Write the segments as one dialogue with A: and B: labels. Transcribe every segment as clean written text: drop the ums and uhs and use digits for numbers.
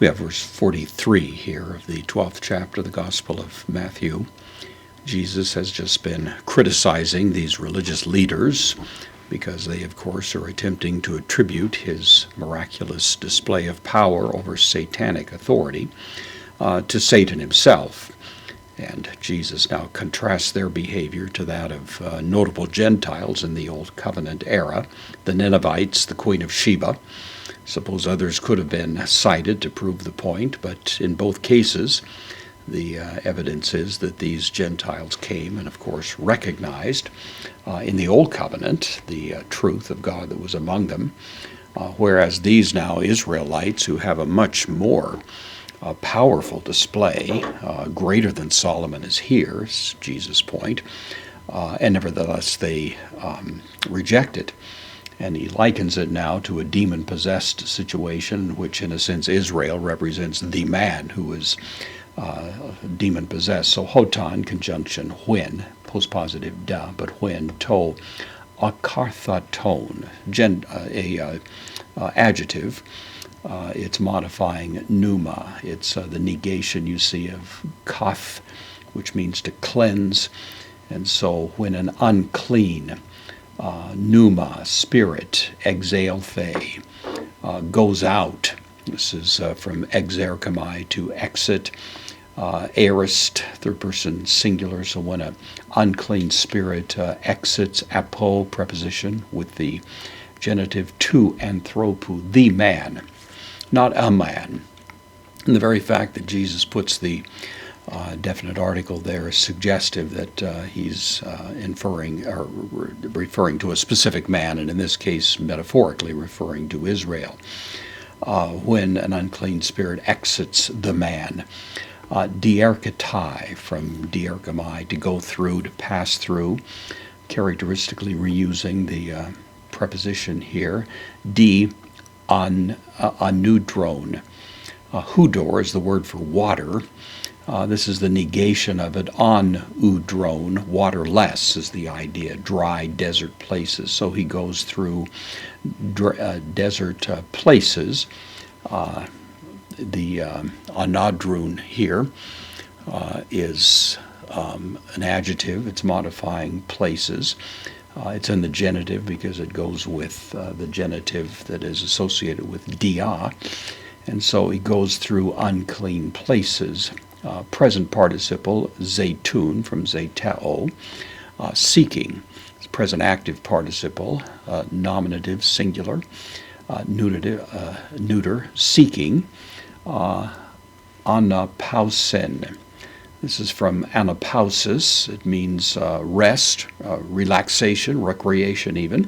A: We have verse 43 here of the 12th chapter of the Gospel of Matthew. Jesus has just been criticizing these religious leaders because they, of course, are attempting to attribute his miraculous display of power over satanic authority to Satan himself. And Jesus now contrasts their behavior to that of notable Gentiles in the Old Covenant era, the Ninevites, the Queen of Sheba. Suppose others could have been cited to prove the point, but in both cases, the evidence is that these Gentiles came and, of course, recognized in the Old Covenant the truth of God that was among them, whereas these now Israelites, who have a much more powerful display, greater than Solomon is here, is Jesus' point, and nevertheless they reject it. And he likens it now to a demon-possessed situation, which in a sense Israel represents the man who is demon-possessed. So hotan, conjunction when, postpositive da, but when, to, akarthaton, adjective. It's modifying pneuma. It's the negation, you see, of kath, which means to cleanse. And so when an unclean pneuma, spirit, exalthe, goes out. This is from exerchomai, to exit. Aorist, third person singular, so when an unclean spirit exits, apo, preposition, with the genitive to anthropu, the man, not a man. And the very fact that Jesus puts the definite article there is suggestive that he's inferring or referring to a specific man, and in this case, metaphorically referring to Israel. When an unclean spirit exits the man. Diarchetai, from diarchomai, to go through, to pass through, characteristically reusing the preposition here. Anudron. Hudor is the word for water. This is the negation of it. Udron, waterless is the idea, dry desert places. So he goes through desert places. The anadrun here is an adjective. It's modifying places. It's in the genitive because it goes with the genitive that is associated with dia. And so he goes through unclean places. Present participle, zaytun, from zayteo, seeking. It's present active participle, nominative, singular, neuter, seeking. Anapausen. This is from anapausis. It means rest, relaxation, recreation even.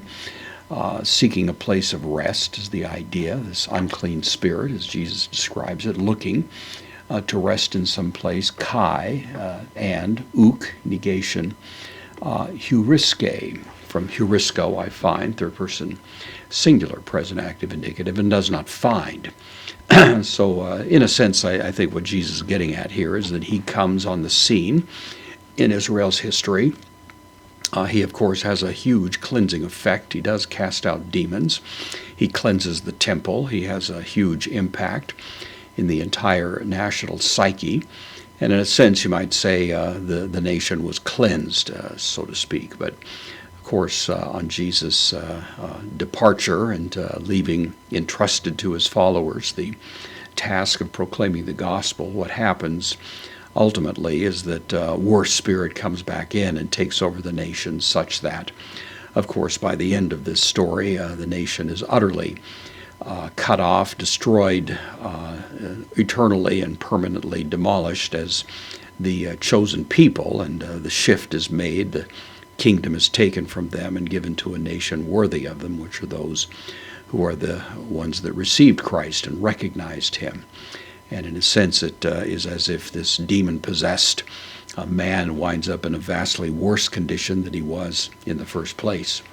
A: Seeking a place of rest is the idea. This unclean spirit, as Jesus describes it, looking to rest in some place. Kai and uk, negation. Heuriske, from heurisco, I find, third person singular, present active indicative, and does not find. So in a sense, I think what Jesus is getting at here is that he comes on the scene in Israel's history. He, of course, has a huge cleansing effect. He does cast out demons. He cleanses the temple. He has a huge impact in the entire national psyche. And in a sense, you might say the nation was cleansed, so to speak. But of course, on Jesus' departure and leaving entrusted to his followers the task of proclaiming the gospel, what happens ultimately is that worse spirit comes back in and takes over the nation, such that, of course, by the end of this story, the nation is utterly cut off, destroyed, eternally and permanently demolished as the chosen people, and the shift is made. The kingdom is taken from them and given to a nation worthy of them, which are those who are the ones that received Christ and recognized him. And in a sense, it is as if this demon-possessed man winds up in a vastly worse condition than he was in the first place.